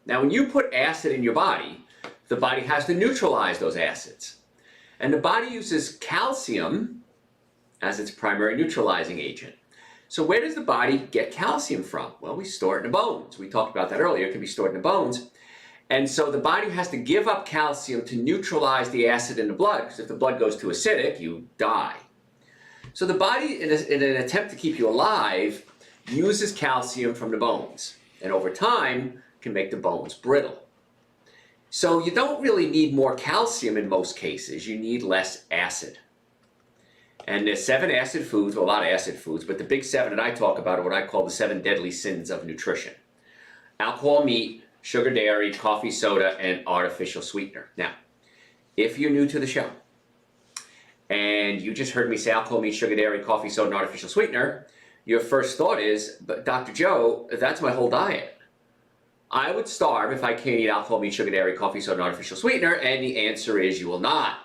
Now, when you put acid in your body, the body has to neutralize those acids. And the body uses calcium as its primary neutralizing agent. So where does the body get calcium from? Well, we store it in the bones. We talked about that earlier. It can be stored in the bones. And so the body has to give up calcium to neutralize the acid in the blood, because if the blood goes too acidic, you die. So the body, in an attempt to keep you alive, uses calcium from the bones. And over time, can make the bones brittle. So you don't really need more calcium in most cases. You need less acid. And there's 7 acid foods, well, a lot of acid foods, but the big 7 that I talk about are what I call the 7 deadly sins of nutrition. Alcohol, meat, sugar, dairy, coffee, soda, and artificial sweetener. Now, if you're new to the show, and you just heard me say alcohol, meat, sugar, dairy, coffee, soda, and artificial sweetener, your first thought is, but Dr. Joe, that's my whole diet. I would starve if I can't eat alcohol, meat, sugar, dairy, coffee, soda, and artificial sweetener, and the answer is you will not.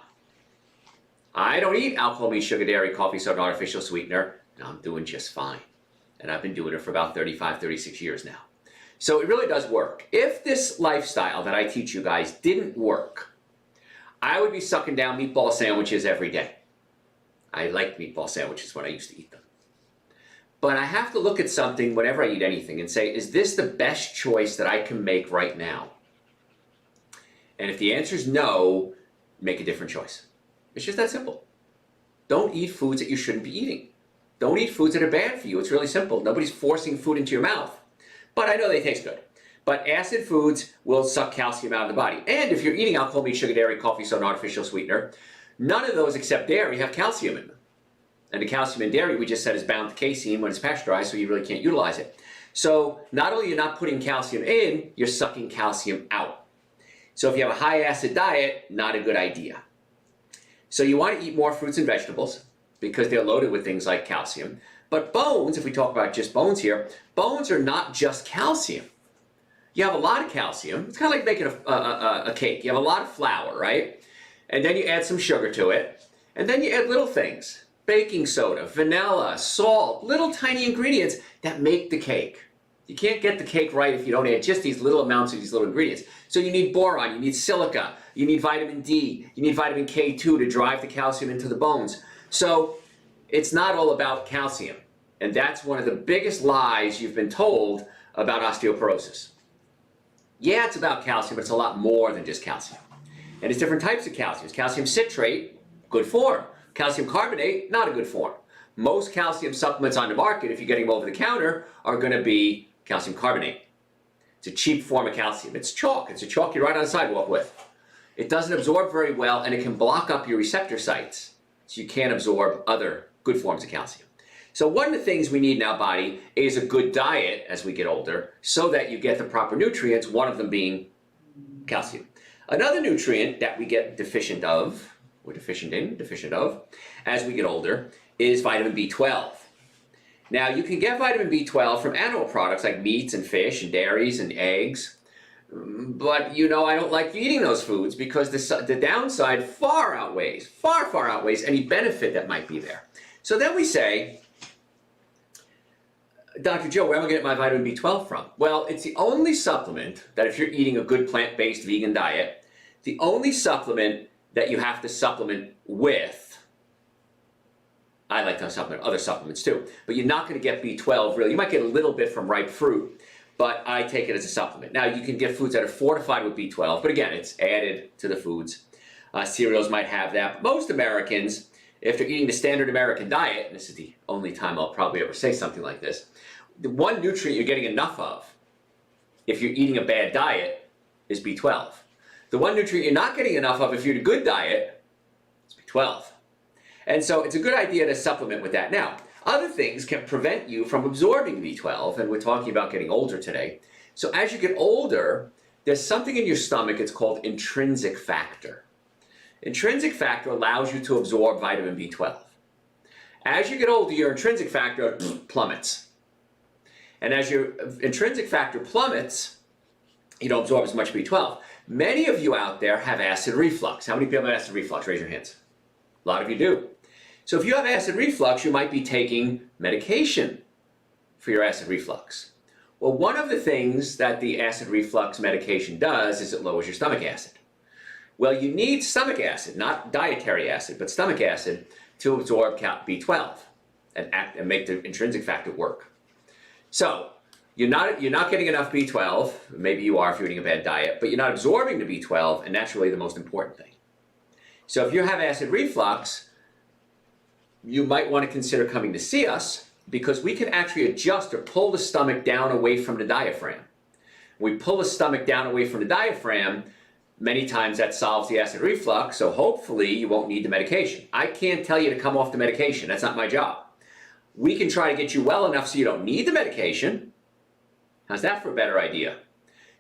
I don't eat alcohol, meat, sugar, dairy, coffee, soda, and artificial sweetener, and I'm doing just fine. And I've been doing it for about 35, 36 years now. So it really does work. If this lifestyle that I teach you guys didn't work, I would be sucking down meatball sandwiches every day. I liked meatball sandwiches when I used to eat them. But I have to look at something whenever I eat anything and say, is this the best choice that I can make right now? And if the answer is no, make a different choice. It's just that simple. Don't eat foods that you shouldn't be eating. Don't eat foods that are bad for you. It's really simple. Nobody's forcing food into your mouth. But I know they taste good. But acid foods will suck calcium out of the body. And if you're eating alcohol, meat, sugar, dairy, coffee, soda, and artificial sweetener, none of those except dairy have calcium in them. And the calcium in dairy, we just said, is bound to casein when it's pasteurized, so you really can't utilize it. So not only are you not putting calcium in, you're sucking calcium out. So if you have a high acid diet, not a good idea. So you want to eat more fruits and vegetables because they're loaded with things like calcium. But bones, if we talk about just bones here, bones are not just calcium. You have a lot of calcium. It's kind of like making a cake. You have a lot of flour, right? And then you add some sugar to it. And then you add little things. Baking soda, vanilla, salt, little tiny ingredients that make the cake. You can't get the cake right if you don't add just these little amounts of these little ingredients. So you need boron, you need silica, you need vitamin D, you need vitamin K2 to drive the calcium into the bones. So it's not all about calcium. And that's one of the biggest lies you've been told about osteoporosis. Yeah, it's about calcium, but it's a lot more than just calcium. And there's different types of calcium. Calcium citrate, good form. Calcium carbonate, not a good form. Most calcium supplements on the market, if you're getting them over the counter, are going to be calcium carbonate. It's a cheap form of calcium. It's chalk. It's a chalk you ride on the sidewalk with. It doesn't absorb very well, and it can block up your receptor sites, so you can't absorb other good forms of calcium. So one of the things we need in our body is a good diet as we get older, so that you get the proper nutrients, one of them being calcium. Another nutrient that we get deficient of, as we get older, is vitamin B12. Now, you can get vitamin B12 from animal products like meats and fish and dairies and eggs, but you know I don't like eating those foods because the downside far outweighs any benefit that might be there. So then we say, Dr. Joe, where am I going to get my vitamin B12 from? Well, it's the only supplement that if you're eating a good plant-based vegan diet, the only supplement that you have to supplement with. I like to supplement other supplements too, but you're not going to get B12 really. You might get a little bit from ripe fruit, but I take it as a supplement. Now, you can get foods that are fortified with B12, but again, it's added to the foods. Cereals might have that. But most Americans, if they're eating the standard American diet, and this is the only time I'll probably ever say something like this, the one nutrient you're getting enough of, if you're eating a bad diet, is B12. The one nutrient you're not getting enough of if you're in a good diet is B12. And so it's a good idea to supplement with that. Now, other things can prevent you from absorbing B12, and we're talking about getting older today. So as you get older, there's something in your stomach, it's called intrinsic factor. Intrinsic factor allows you to absorb vitamin B12. As you get older, your intrinsic factor plummets. And as your intrinsic factor plummets, you don't absorb as much B12. Many of you out there have acid reflux. How many people have acid reflux? Raise your hands. A lot of you do. So if you have acid reflux, you might be taking medication for your acid reflux. Well, one of the things that the acid reflux medication does is it lowers your stomach acid. Well, you need stomach acid, not dietary acid, but stomach acid to absorb B12 and make the intrinsic factor work. So you're not getting enough B12. Maybe you are if you're eating a bad diet, but you're not absorbing the B12, and that's really the most important thing. So if you have acid reflux, you might want to consider coming to see us, because we can actually adjust or pull the stomach down away from the diaphragm. We pull the stomach down away from the diaphragm. Many times that solves the acid reflux, so hopefully you won't need the medication. I can't tell you to come off the medication. That's not my job. We can try to get you well enough so you don't need the medication. How's that for a better idea?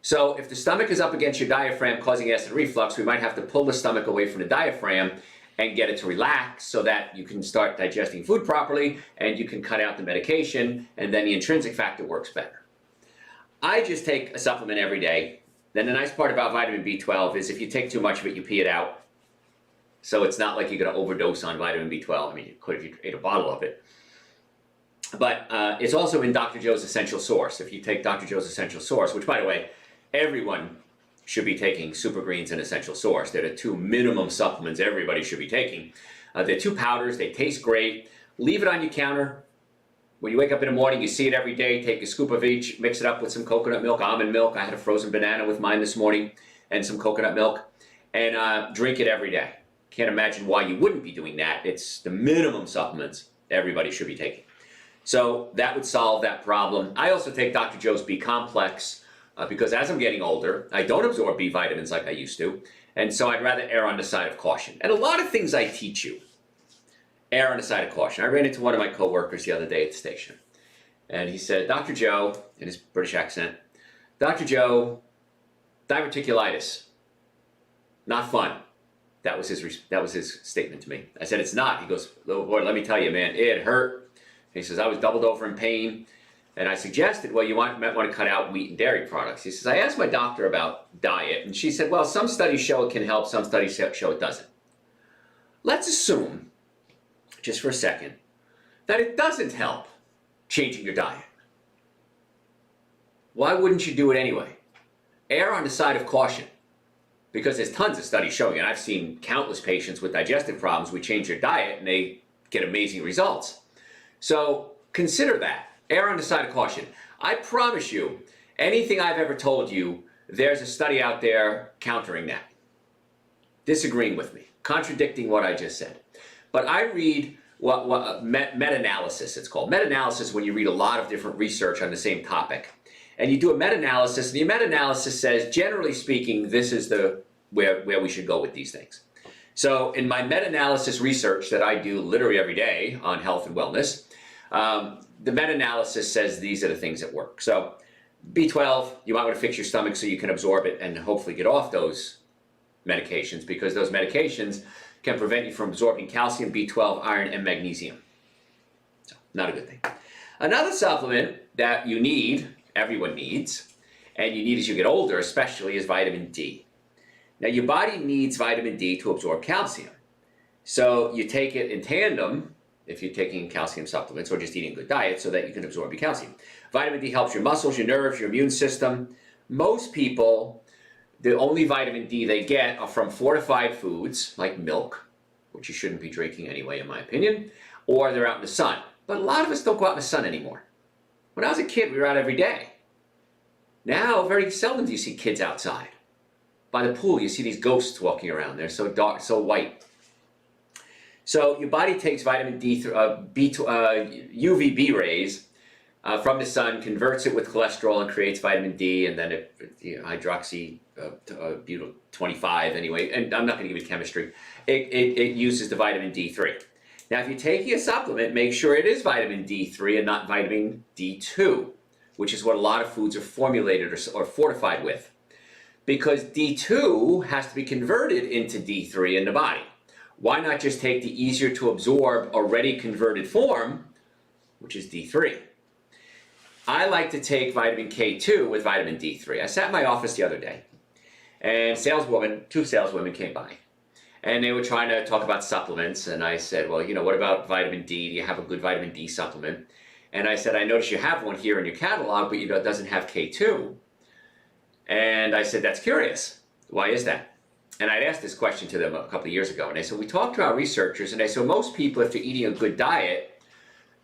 So if the stomach is up against your diaphragm causing acid reflux, we might have to pull the stomach away from the diaphragm and get it to relax so that you can start digesting food properly and you can cut out the medication, and then the intrinsic factor works better. I just take a supplement every day. Then the nice part about vitamin B12 is if you take too much of it, you pee it out. So it's not like you're going to overdose on vitamin B12. I mean, you could if you ate a bottle of it. But it's also in Dr. Joe's Essential Source. If you take Dr. Joe's Essential Source, which by the way, everyone should be taking Super Greens and Essential Source. They're the two minimum supplements everybody should be taking. They're two powders, they taste great. Leave it on your counter. When you wake up in the morning, you see it every day, take a scoop of each, mix it up with some coconut milk, almond milk. I had a frozen banana with mine this morning and some coconut milk, and drink it every day. Can't imagine why you wouldn't be doing that. It's the minimum supplements everybody should be taking. So that would solve that problem. I also take Dr. Joe's B complex, because as I'm getting older, I don't absorb B vitamins like I used to, and so I'd rather err on the side of caution. And a lot of things I teach you, err on the side of caution. I ran into one of my coworkers the other day at the station, and he said, Dr. Joe, in his British accent, Dr. Joe, diverticulitis, not fun. That was his statement to me. I said, it's not. He goes, oh boy, let me tell you, man, it hurt. He says, I was doubled over in pain. And I suggested, well, you might want to cut out wheat and dairy products. He says, I asked my doctor about diet, and she said, well, some studies show it can help, some studies show it doesn't. Let's assume, just for a second, that it doesn't help changing your diet. Why wouldn't you do it anyway? Err on the side of caution, because there's tons of studies showing it. I've seen countless patients with digestive problems. We change their diet, and they get amazing results. So consider that. Err on the side of caution. I promise you, anything I've ever told you, there's a study out there countering that, disagreeing with me, contradicting what I just said. But I read meta-analysis, it's called. Meta-analysis when you read a lot of different research on the same topic. And you do a meta-analysis, and the meta-analysis says, generally speaking, this is where we should go with these things. So in my meta-analysis research that I do literally every day on health and wellness, the meta-analysis says these are the things that work. So B12, you might want to fix your stomach so you can absorb it and hopefully get off those medications, because those medications can prevent you from absorbing calcium, B12, iron, and magnesium. So not a good thing. Another supplement that you need, everyone needs, and you need as you get older especially, is vitamin D. Now your body needs vitamin D to absorb calcium. So you take it in tandem if you're taking calcium supplements or just eating a good diet so that you can absorb your calcium. Vitamin D helps your muscles, your nerves, your immune system. Most people, the only vitamin D they get are from fortified foods like milk, which you shouldn't be drinking anyway in my opinion, or they're out in the sun. But a lot of us don't go out in the sun anymore. When I was a kid, we were out every day. Now, very seldom do you see kids outside. By the pool, you see these ghosts walking around. They're so dark, so white. So your body takes vitamin D through UVB rays from the sun, converts it with cholesterol and creates vitamin D, and then hydroxy butyl 25 anyway. And I'm not going to give you chemistry. It uses the vitamin D3. Now, if you're taking a supplement, make sure it is vitamin D3 and not vitamin D2, which is what a lot of foods are formulated or fortified with, because D2 has to be converted into D3 in the body. Why not just take the easier to absorb already converted form, which is D3? I like to take vitamin K2 with vitamin D3. I sat in my office the other day, and two saleswomen came by, and they were trying to talk about supplements, and I said, well, what about vitamin D? Do you have a good vitamin D supplement? And I said, I noticed you have one here in your catalog, but it doesn't have K2. And I said, that's curious. Why is that? And I'd asked this question to them a couple of years ago. And they said, we talked to our researchers, and they said, most people, if they're eating a good diet,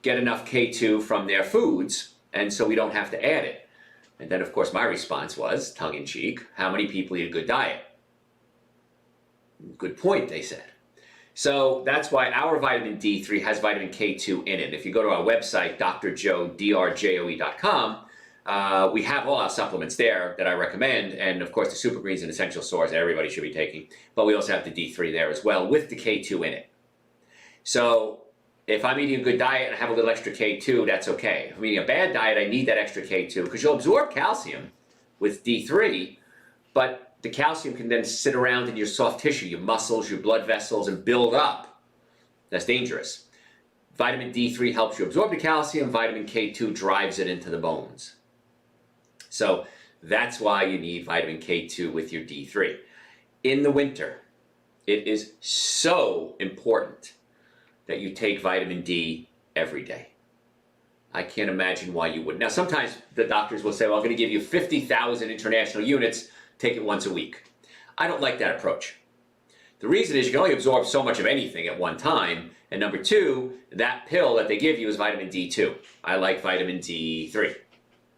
get enough K2 from their foods, and so we don't have to add it. And then, of course, my response was, tongue-in-cheek, how many people eat a good diet? Good point, they said. So that's why our vitamin D3 has vitamin K2 in it. If you go to our website, drjoe.com, we have all our supplements there that I recommend, and of course the Super Greens and Essential Source everybody should be taking, but we also have the D3 there as well with the K2 in it. So if I'm eating a good diet and I have a little extra K2, that's okay. If I'm eating a bad diet, I need that extra K2 because you'll absorb calcium with D3, but the calcium can then sit around in your soft tissue, your muscles, your blood vessels, and build up. That's dangerous. Vitamin D3 helps you absorb the calcium. Vitamin K2 drives it into the bones. So that's why you need vitamin K2 with your D3. In the winter, it is so important that you take vitamin D every day. I can't imagine why you wouldn't. Now, sometimes the doctors will say, well, I'm going to give you 50,000 international units, take it once a week. I don't like that approach. The reason is you can only absorb so much of anything at one time, and number two, that pill that they give you is vitamin D2. I like vitamin D3.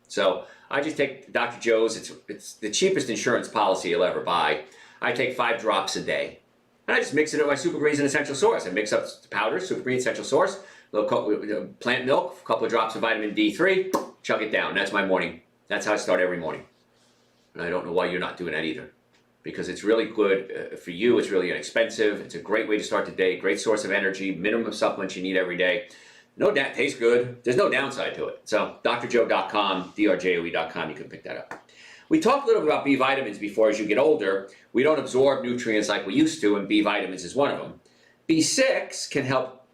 So I just take Dr. Joe's, it's the cheapest insurance policy you'll ever buy. I take 5 drops a day. And I just mix it with my Super Greens and Essential Source. I mix up the powder, Super Greens, Essential Source, a little plant milk, a couple of drops of vitamin D3, chug it down. That's my morning. That's how I start every morning. And I don't know why you're not doing that either. Because it's really good for you, it's really inexpensive, it's a great way to start the day, great source of energy, minimum supplements you need every day. No, that tastes good. There's no downside to it. So drjoe.com, drjoe.com, you can pick that up. We talked a little bit about B vitamins before. As you get older, we don't absorb nutrients like we used to, and B vitamins is one of them. B6 can help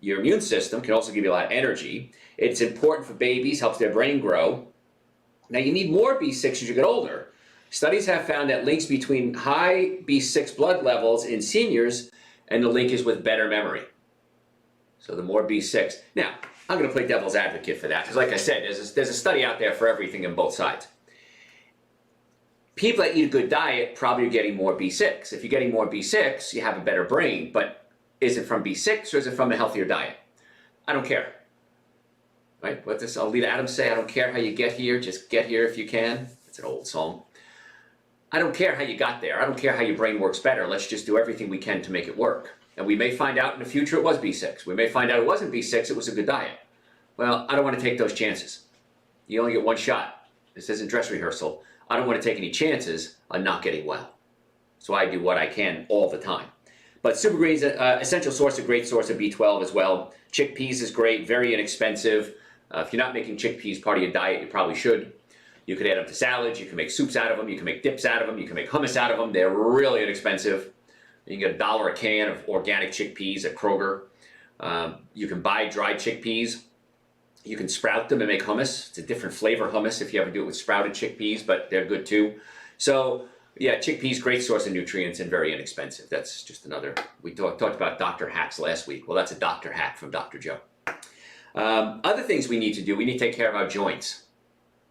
your immune system, can also give you a lot of energy. It's important for babies, helps their brain grow. Now you need more B6 as you get older. Studies have found that links between high B6 blood levels in seniors, and the link is with better memory. So the more B6. Now, I'm going to play devil's advocate for that, because like I said, there's a study out there for everything on both sides. People that eat a good diet probably are getting more B6. If you're getting more B6, you have a better brain, but is it from B6 or is it from a healthier diet? I don't care. Right? What does Alita Adams say? I don't care how you get here, just get here if you can. That's an old song. I don't care how you got there. I don't care how your brain works better. Let's just do everything we can to make it work. And we may find out in the future it was B6. We may find out it wasn't B6, it was a good diet. Well, I don't want to take those chances. You only get one shot. This isn't dress rehearsal. I don't want to take any chances on not getting well. So I do what I can all the time. But Super Greens, Essential Source, a great source of B12 as well. Chickpeas is great, very inexpensive. If you're not making chickpeas part of your diet, you probably should. You could add them to salads, you can make soups out of them, you can make dips out of them, you can make hummus out of them. They're really inexpensive. You can get $1 a can of organic chickpeas at Kroger. You can buy dried chickpeas. You can sprout them and make hummus. It's a different flavor hummus if you ever do it with sprouted chickpeas, but they're good too. So yeah, chickpeas, great source of nutrients and very inexpensive. That's just another, we talked about Dr. Hacks last week. Well, that's a Dr. Hack from Dr. Joe. Other things we need to do, we need to take care of our joints.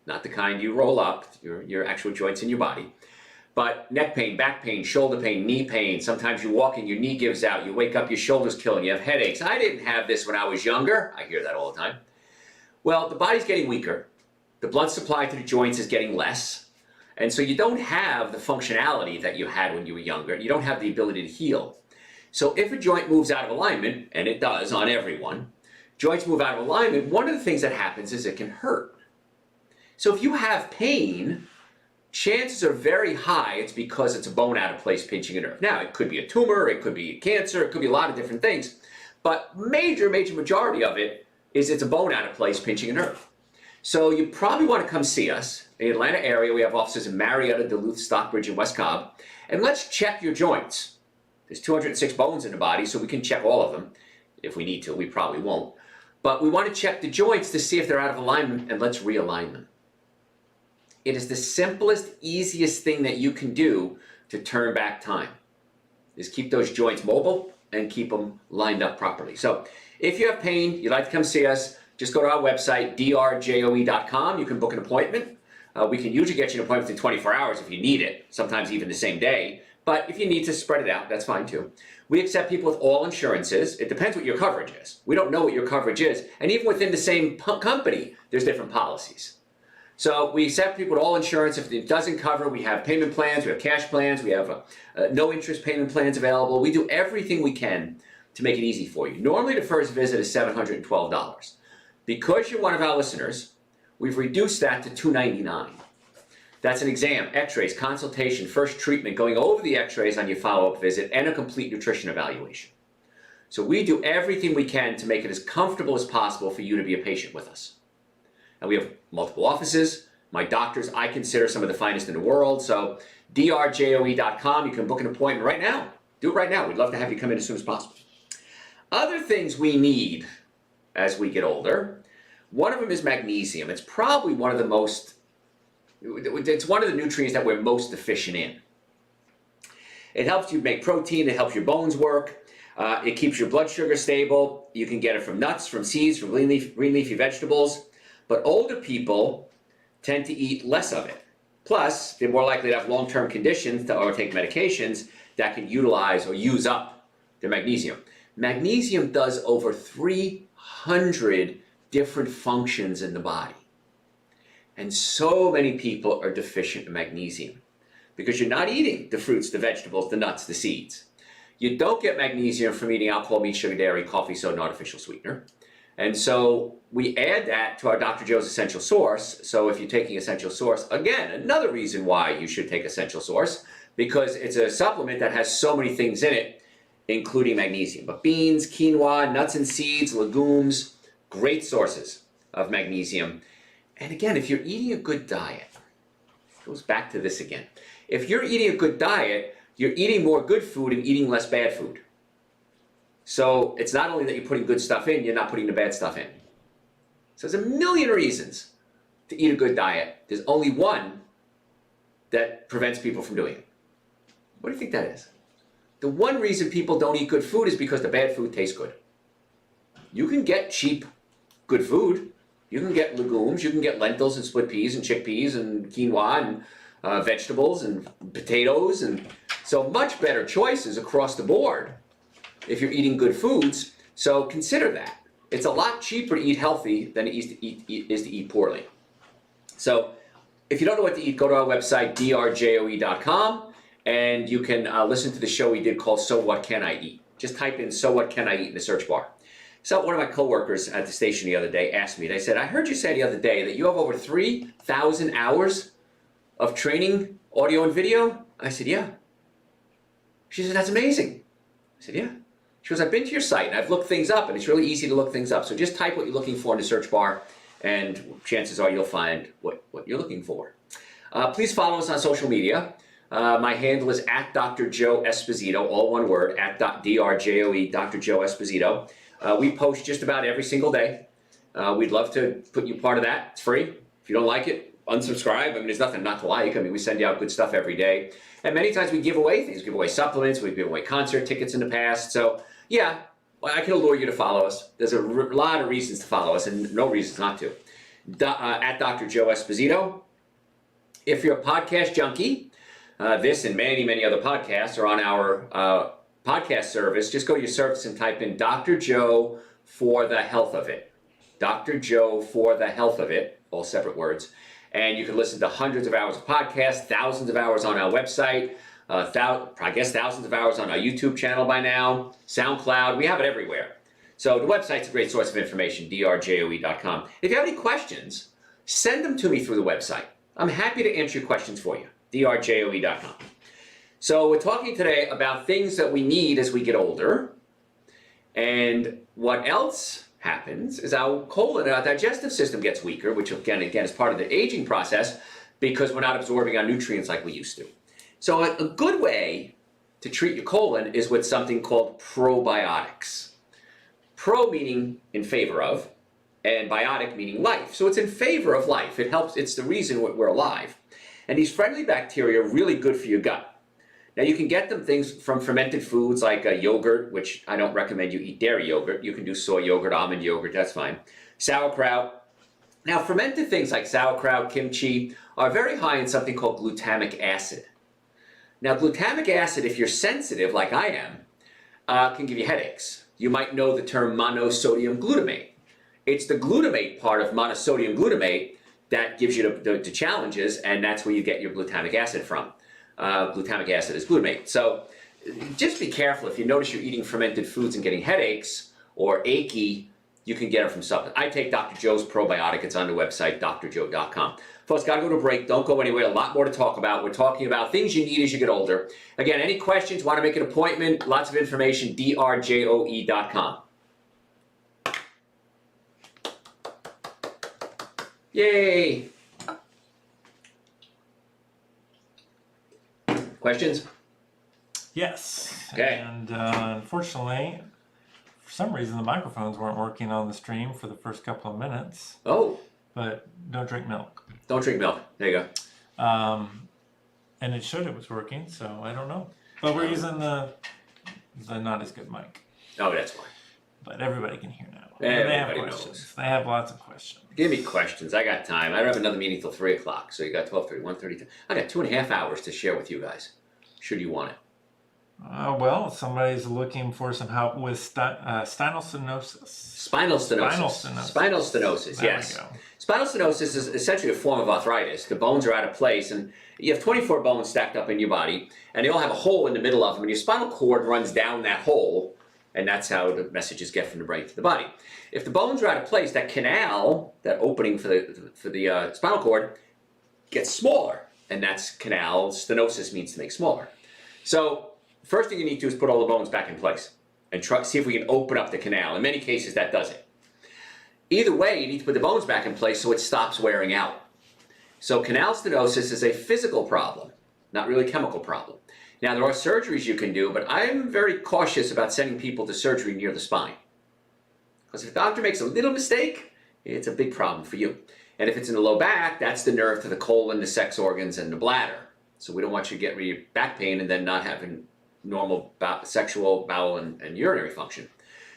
Not the kind you roll up, your actual joints in your body. But neck pain, back pain, shoulder pain, knee pain. Sometimes you walk and your knee gives out. You wake up, your shoulder's killing you. You have headaches. I didn't have this when I was younger. I hear that all the time. Well, the body's getting weaker. The blood supply to the joints is getting less. And so you don't have the functionality that you had when you were younger. You don't have the ability to heal. So if a joint moves out of alignment, and it does on everyone, joints move out of alignment, one of the things that happens is it can hurt. So if you have pain, chances are very high it's because it's a bone out of place pinching a nerve. Now, it could be a tumor, it could be cancer, it could be a lot of different things. But major majority of it is it's a bone out of place pinching a nerve. So you probably want to come see us. In the Atlanta area, we have offices in Marietta, Duluth, Stockbridge, and West Cobb. And let's check your joints. There's 206 bones in the body, so we can check all of them. If we need to, we probably won't. But we want to check the joints to see if they're out of alignment, and let's realign them. It is the simplest, easiest thing that you can do to turn back time, is keep those joints mobile and keep them lined up properly. So if you have pain, you'd like to come see us, just go to our website, drjoe.com. You can book an appointment. We can usually get you an appointment in 24 hours if you need it, sometimes even the same day. But if you need to spread it out, that's fine too. We accept people with all insurances. It depends what your coverage is. We don't know what your coverage is. And even within the same company, there's different policies. So we accept people with all insurance. If it doesn't cover, we have payment plans, we have cash plans, we have no interest payment plans available. We do everything we can to make it easy for you. Normally the first visit is $712. Because you're one of our listeners, we've reduced that to $299. That's an exam, x-rays, consultation, first treatment, going over the x-rays on your follow-up visit, and a complete nutrition evaluation. So we do everything we can to make it as comfortable as possible for you to be a patient with us. And we have multiple offices. My doctors, I consider some of the finest in the world. So drjoe.com, you can book an appointment right now. Do it right now. We'd love to have you come in as soon as possible. Other things we need as we get older, one of them is magnesium. It's probably one of the most, it's one of the nutrients that we're most deficient in. It helps you make protein, it helps your bones work, it keeps your blood sugar stable. You can get it from nuts, from seeds, from green leafy vegetables. But older people tend to eat less of it. Plus, they're more likely to have long-term conditions or take medications that can utilize or use up their magnesium. Magnesium does over 300 different functions in the body. And so many people are deficient in magnesium because you're not eating the fruits, the vegetables, the nuts, the seeds. You don't get magnesium from eating alcohol, meat, sugar, dairy, coffee, soda, and artificial sweetener. And so we add that to our Dr. Joe's Essential Source. So if you're taking Essential Source, again, another reason why you should take Essential Source, because it's a supplement that has so many things in it, including magnesium. But beans, quinoa, nuts and seeds, legumes, great sources of magnesium. And again, if you're eating a good diet, it goes back to this again. If you're eating a good diet, you're eating more good food and eating less bad food. So it's not only that you're putting good stuff in, you're not putting the bad stuff in. So there's a million reasons to eat a good diet. There's only one that prevents people from doing it. What do you think that is? The one reason people don't eat good food is because the bad food tastes good. You can get cheap good food. You can get legumes, you can get lentils and split peas and chickpeas and quinoa and vegetables and potatoes, and so much better choices across the board if you're eating good foods. So consider that. It's a lot cheaper to eat healthy than it is to eat poorly. So if you don't know what to eat, go to our website, drjoe.com, and you can listen to the show we did called So What Can I Eat? Just type in So What Can I Eat in the search bar. So one of my coworkers at the station the other day asked me, they said, I heard you say the other day that you have over 3,000 hours of training, audio and video. I said, yeah. She said, that's amazing. I said, yeah. She goes, I've been to your site and I've looked things up, and it's really easy to look things up. So just type what you're looking for in the search bar, and chances are you'll find what you're looking for. Please follow us on social media. My handle is at Dr. Joe Esposito, all one word, at DRJOE, Dr. Joe Esposito. We post just about every single day. We'd love to put you part of that. It's free. If you don't like it, unsubscribe. I mean, there's nothing not to like. I mean, we send you out good stuff every day. And many times we give away things. We give away supplements. We give away concert tickets in the past. So, yeah, I can allure you to follow us. There's a lot of reasons to follow us and no reasons not to. At Dr. Joe Esposito. If you're a podcast junkie, this and many, many other podcasts are on our podcast service. Just go to your service and type in Dr. Joe for the health of it. Dr. Joe for the health of it, all separate words. And you can listen to hundreds of hours of podcasts, thousands of hours on our website, I guess thousands of hours on our YouTube channel by now, SoundCloud. We have it everywhere. So the website's a great source of information, drjoe.com. If you have any questions, send them to me through the website. I'm happy to answer your questions for you, drjoe.com. So we're talking today about things that we need as we get older, and what else happens is our colon, our digestive system gets weaker, which again is part of the aging process because we're not absorbing our nutrients like we used to. So a good way to treat your colon is with something called probiotics. Pro meaning in favor of, and biotic meaning life. So it's in favor of life. It helps, it's the reason we're alive. And these friendly bacteria are really good for your gut. Now you can get them things from fermented foods like yogurt, which I don't recommend you eat dairy yogurt. You can do soy yogurt, almond yogurt, that's fine. Sauerkraut. Now, fermented things like sauerkraut, kimchi, are very high in something called glutamic acid. Now, glutamic acid, if you're sensitive, like I am, can give you headaches. You might know the term monosodium glutamate. It's the glutamate part of monosodium glutamate that gives you the challenges, and that's where you get your glutamic acid from. Glutamic acid is glutamate. So just be careful. If you notice you're eating fermented foods and getting headaches or achy, you can get them from supplements. I take Dr. Joe's probiotic. It's on the website, drjoe.com. Folks, got to go to a break. Don't go anywhere. A lot more to talk about. We're talking about things you need as you get older. Again, any questions, want to make an appointment, lots of information, drjoe.com. Yay! Questions? Yes. Okay. And unfortunately, for some reason, the microphones weren't working on the stream for the first couple of minutes. Oh. But don't drink milk. Don't drink milk. There you go. And it showed it was working, so I don't know. But we're using the not as good mic. Oh, that's fine. But everybody can hear now. Everybody they have questions. knows. They have lots of questions. Give me questions. I got time. I don't have another meeting till 3 o'clock, so you got 12:30, 1:30. I got 2.5 hours to share with you guys, should you want it. Well, somebody's looking for some help with spinal stenosis. Spinal stenosis. Spinal stenosis, yes. Spinal stenosis is essentially a form of arthritis. The bones are out of place, and you have 24 bones stacked up in your body, and they all have a hole in the middle of them, and your spinal cord runs down that hole, and that's how the messages get from the brain to the body. If the bones are out of place, that canal, that opening for the spinal cord, gets smaller, and that's canal. Stenosis means to make smaller. So first thing you need to do is put all the bones back in place and see if we can open up the canal. In many cases, that does it. Either way, you need to put the bones back in place so it stops wearing out. So canal stenosis is a physical problem, not really a chemical problem. Now, there are surgeries you can do, but I'm very cautious about sending people to surgery near the spine. Because if the doctor makes a little mistake, it's a big problem for you. And if it's in the low back, that's the nerve to the colon, the sex organs, and the bladder. So we don't want you to get your back pain and then not having normal sexual, bowel, and urinary function.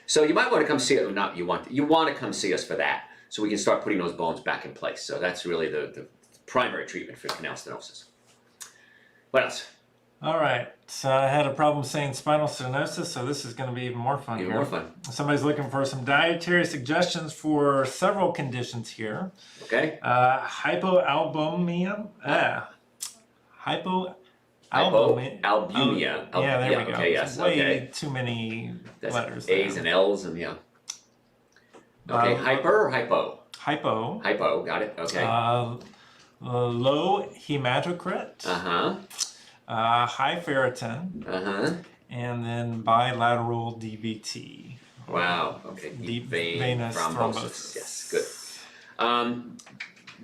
So you might want to come see it, you want to come see us for that, so we can start putting those bones back in place. So that's really the primary treatment for canal stenosis. What else? All right, so I had a problem saying spinal stenosis, so this is going to be even more fun. Even more fun. Somebody's looking for some dietary suggestions for several conditions here. Okay. Hypoalbuminemia. Hypoalbuminemia. Yeah, there we go. Okay, yes. Way too many letters. A's and L's and yeah. Okay, hyper or hypo? Hypo. Hypo, got it. Okay. Low hematocrit. High ferritin. And then bilateral DVT. Wow. Okay. Deep venous thrombosis. Yes. Good.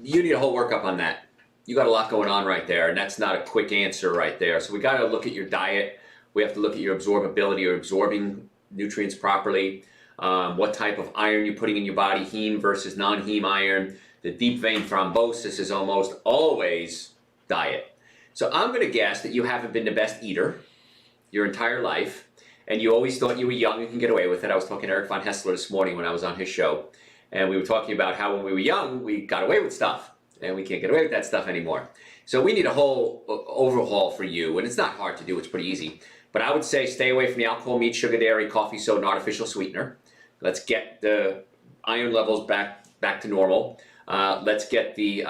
You need a whole workup on that. You got a lot going on right there, and that's not a quick answer right there. So we got to look at your diet. We have to look at your absorbability, or absorbing nutrients properly. What type of iron you're putting in your body, heme versus non-heme iron. The deep vein thrombosis is almost always diet. So I'm going to guess that you haven't been the best eater your entire life, and you always thought you were young and can get away with it. I was talking to Eric von Hessler this morning when I was on his show, and we were talking about how when we were young, we got away with stuff, and we can't get away with that stuff anymore. So we need a whole overhaul for you, and it's not hard to do. It's pretty easy. But I would say stay away from the alcohol, meat, sugar, dairy, coffee, soda, and artificial sweetener. Let's get the iron levels back to normal. Let's get the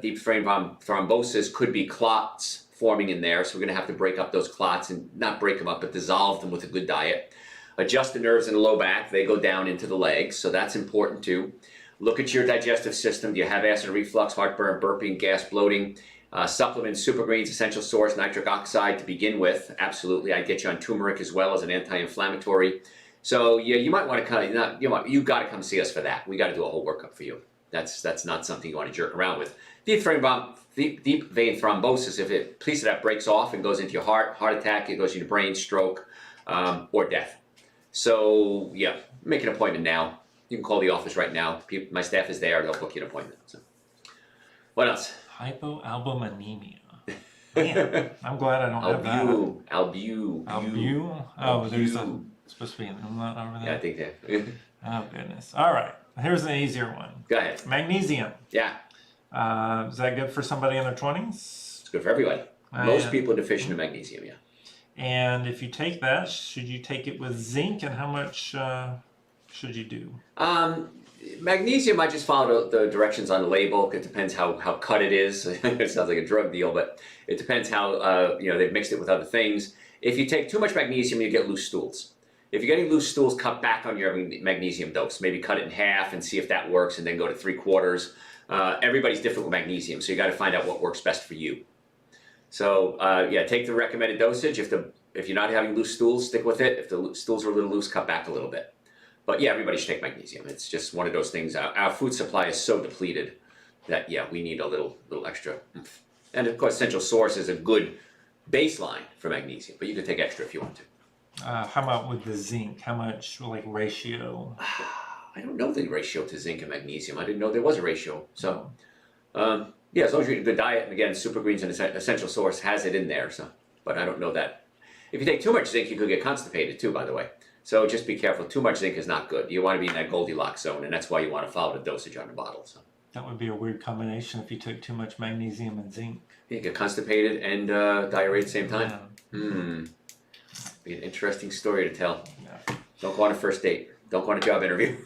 deep vein thrombosis, could be clots forming in there, so we're going to have to break up those clots, and not break them up, but dissolve them with a good diet. Adjust the nerves in the low back. They go down into the legs, so that's important too. Look at your digestive system. Do you have acid reflux, heartburn, burping, gas, bloating? Supplements, super greens, essential source, nitric oxide to begin with. Absolutely, I'd get you on turmeric as well as an anti-inflammatory. So yeah, you might want to you got to come see us for that. We got to do a whole workup for you. That's not something you want to jerk around with. Deep vein thrombosis, if a piece of that breaks off and goes into your heart attack, it goes into brain, stroke, or death. So yeah, make an appointment now. You can call the office right now. My staff is there. They'll book you an appointment. So, what else? Hypoalbuminemia. Man, I'm glad I don't have that. Albu. Oh, there's supposed to be an umlaut over there? Yeah, I think that. Oh, goodness. All right. Here's an easier one. Go ahead. Magnesium. Yeah, Is that good for somebody in their 20s? it's good for everybody. Most people are deficient in magnesium, yeah. And if you take that, should you take it with zinc, and how much should you do? Magnesium, I just follow the directions on the label. It depends how cut it is. It sounds like a drug deal, but it depends how they've mixed it with other things. If you take too much magnesium, you get loose stools. If you're getting loose stools, cut back on your magnesium dose. Maybe cut it in half and see if that works, and then go to 3/4. Everybody's different with magnesium, so you got to find out what works best for you. So yeah, take the recommended dosage. If you're not having loose stools, stick with it. If the stools are a little loose, cut back a little bit. But yeah, everybody should take magnesium. It's just one of those things. Our food supply is so depleted that yeah, we need a little extra oomph. And of course, Essential Source is a good baseline for magnesium, but you can take extra if you want to. How about with the zinc? How much ratio? I don't know the ratio to zinc and magnesium. I didn't know there was a ratio. So yeah, as long as you're eating a good diet, and again, Super Greens and Essential Source has it in there. So, but I don't know that. If you take too much zinc, you could get constipated too, by the way. So just be careful. Too much zinc is not good. You want to be in that Goldilocks zone, and that's why you want to follow the dosage on the bottle. So That would be a weird combination if you took too much magnesium and zinc. you get constipated and diarrhea at the same time. Yeah. Be an interesting story to tell. Yeah. Don't go on a first date. Don't go on a job interview.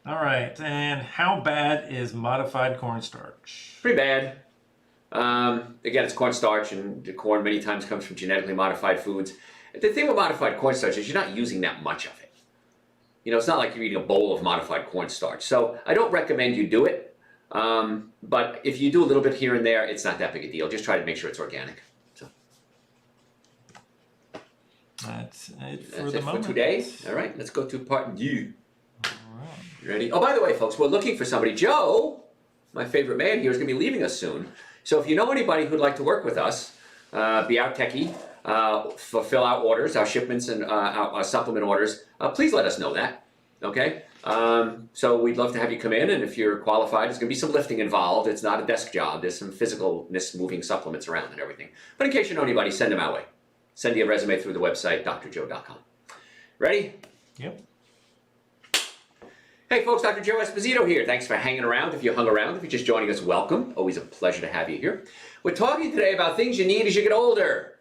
All right, and how bad is modified cornstarch? Pretty bad. Again, it's cornstarch, and the corn many times comes from genetically modified foods. The thing with modified cornstarch is you're not using that much of it. You know, it's not like you're eating a bowl of modified cornstarch. So I don't recommend you do it. But if you do a little bit here and there, it's not that big a deal. Just try to make sure it's organic. So That's it for that's the it moment. for today. All right, let's go to part two. All right. You ready? Oh, by the way, folks, we're looking for somebody. Joe, my favorite man here, is going to be leaving us soon. So if you know anybody who'd like to work with us, be our techie, fulfill our orders, our shipments and our supplement orders, please let us know that. Okay? So we'd love to have you come in, and if you're qualified, there's going to be some lifting involved. It's not a desk job. There's some physicalness, moving supplements around and everything. But in case you know anybody, send them our way. Send you a resume through the website, drjoe.com. Ready? Yep. Hey folks, Dr. Joe Esposito here. Thanks for hanging around. If you hung around, if you're just joining us, welcome. Always a pleasure to have you here. We're talking today about things you need as you get older,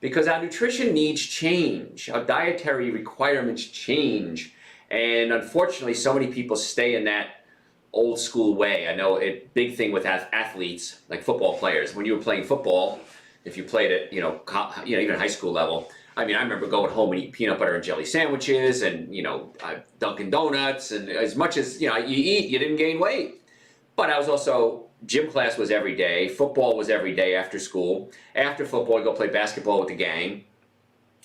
because our nutrition needs change. Our dietary requirements change. And unfortunately, so many people stay in that old school way. I know a big thing with athletes, like football players. When you were playing football, if you played at even high school level, I mean, I remember going home and eating peanut butter and jelly sandwiches and, Dunkin' Donuts. And as much as, you eat, you didn't gain weight. But I was also, gym class was every day. Football was every day after school. After football, you go play basketball with the gang.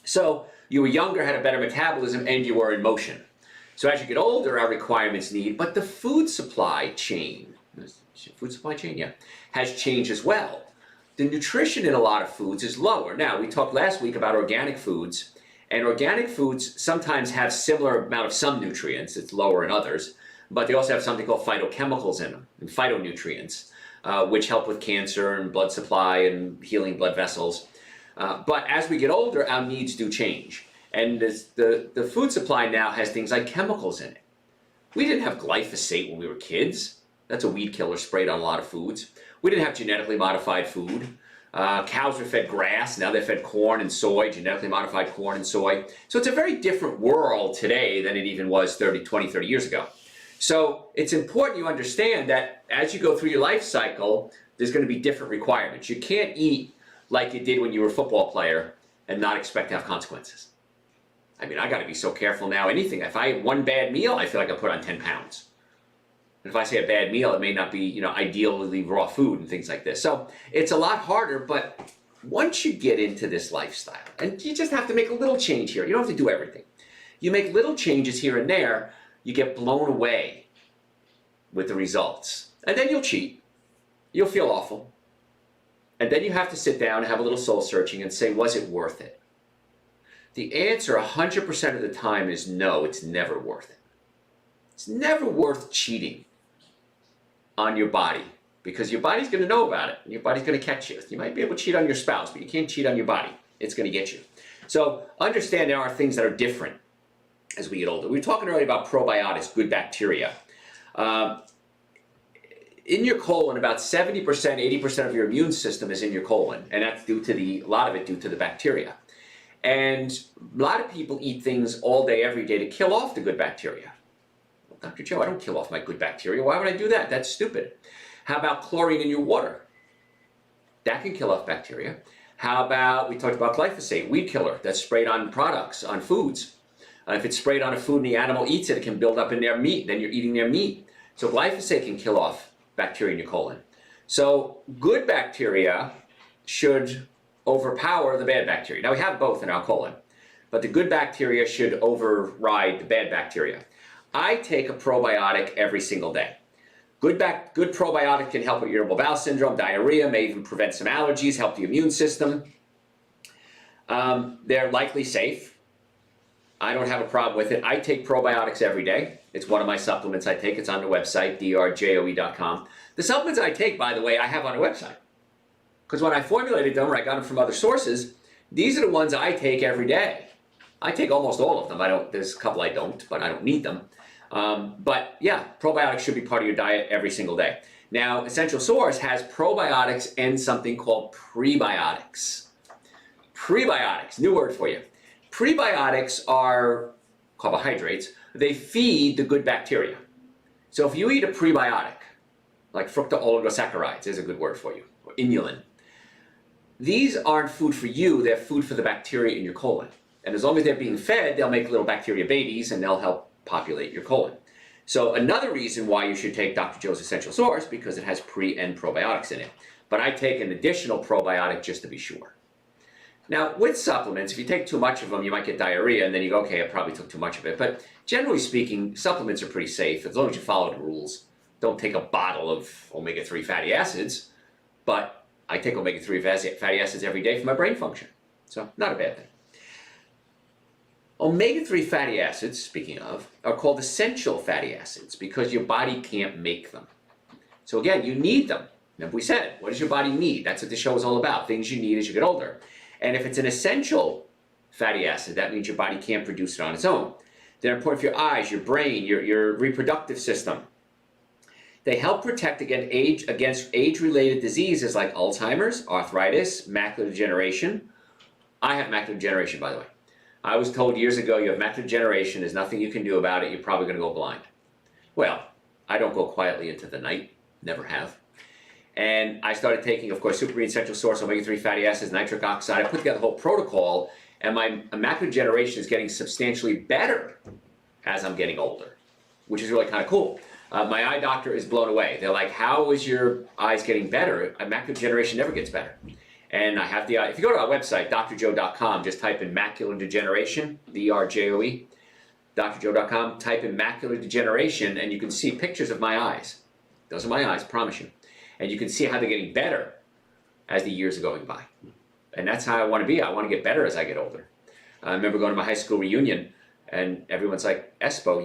So you were younger, had a better metabolism, and you were in motion. So as you get older, our requirements but the food supply chain, has changed as well. The nutrition in a lot of foods is lower. Now, we talked last week about organic foods, and organic foods sometimes have similar amount of some nutrients. It's lower in others, but they also have something called phytochemicals in them, and phytonutrients, which help with cancer and blood supply and healing blood vessels. But as we get older, our needs do change. And the food supply now has things like chemicals in it. We didn't have glyphosate when we were kids. That's a weed killer sprayed on a lot of foods. We didn't have genetically modified food. Cows were fed grass. Now they're fed corn and soy, genetically modified corn and soy. So it's a very different world today than it even was 20, 30 years ago. So it's important you understand that as you go through your life cycle, there's going to be different requirements. You can't eat like you did when you were a football player and not expect to have consequences. I mean, I got to be so careful now. Anything, if I eat one bad meal, I feel like I put on 10 pounds. And if I say a bad meal, it may not be, ideally raw food and things like this. So it's a lot harder, but once you get into this lifestyle, and you just have to make a little change here. You don't have to do everything. You make little changes here and there, you get blown away with the results. And then you'll cheat. You'll feel awful. And then you have to sit down and have a little soul searching and say, was it worth it? The answer 100% of the time is no, it's never worth it. It's never worth cheating on your body, because your body's going to know about it and your body's going to catch you. You might be able to cheat on your spouse, but you can't cheat on your body. It's going to get you. So understand there are things that are different as we get older. We were talking earlier about probiotics, good bacteria. In your colon, about 70%, 80% of your immune system is in your colon, and that's due to a lot of it due to the bacteria. And a lot of people eat things all day, every day to kill off the good bacteria. Well, Dr. Joe, I don't kill off my good bacteria. Why would I do that? That's stupid. How about chlorine in your water? That can kill off bacteria. How about, we talked about glyphosate, weed killer, that's sprayed on products, on foods. If it's sprayed on a food and the animal eats it, it can build up in their meat, then you're eating their meat. So glyphosate can kill off bacteria in your colon. So good bacteria should overpower the bad bacteria. Now we have both in our colon, but the good bacteria should override the bad bacteria. I take a probiotic every single day. Good probiotic can help with irritable bowel syndrome, diarrhea, may even prevent some allergies, help the immune system. They're likely safe. I don't have a problem with it. I take probiotics every day. It's one of my supplements I take. It's on the website, drjoe.com. The supplements I take, by the way, I have on the website. Because when I formulated them, or I got them from other sources, these are the ones I take every day. I take almost all of them. There's a couple I don't, but I don't need them. But yeah, probiotics should be part of your diet every single day. Now, Essential Source has probiotics and something called prebiotics. Prebiotics, new word for you. Prebiotics are carbohydrates. They feed the good bacteria. So if you eat a prebiotic, like fructooligosaccharides is a good word for you, or inulin, these aren't food for you, they're food for the bacteria in your colon. And as long as they're being fed, they'll make little bacteria babies and they'll help populate your colon. So another reason why you should take Dr. Joe's Essential Source, because it has pre and probiotics in it. But I take an additional probiotic just to be sure. Now, with supplements, if you take too much of them, you might get diarrhea, and then you go, okay, I probably took too much of it. But generally speaking, supplements are pretty safe, as long as you follow the rules. Don't take a bottle of omega-3 fatty acids, but I take omega-3 fatty acids every day for my brain function. So, not a bad thing. Omega-3 fatty acids, speaking of, are called essential fatty acids because your body can't make them. So again, you need them. Remember we said, what does your body need? That's what the show is all about, things you need as you get older. And if it's an essential fatty acid, that means your body can't produce it on its own. They're important for your eyes, your brain, your reproductive system. They help protect against age-related diseases like Alzheimer's, arthritis, macular degeneration. I have macular degeneration, by the way. I was told years ago, you have macular degeneration, there's nothing you can do about it, you're probably going to go blind. Well, I don't go quietly into the night, never have. And I started taking, of course, Super Essential Source, omega-3 fatty acids, nitric oxide. I put together the whole protocol, and my macular degeneration is getting substantially better as I'm getting older, which is really kind of cool. My eye doctor is blown away. They're like, how is your eyes getting better? Macular degeneration never gets better. And I have the eye. If you go to our website, drjoe.com, just type in macular degeneration, DRJOE, drjoe.com, type in macular degeneration, and you can see pictures of my eyes. Those are my eyes, promise you. And you can see how they're getting better as the years are going by. And that's how I want to be. I want to get better as I get older. I remember going to my high school reunion, and everyone's like, Espo,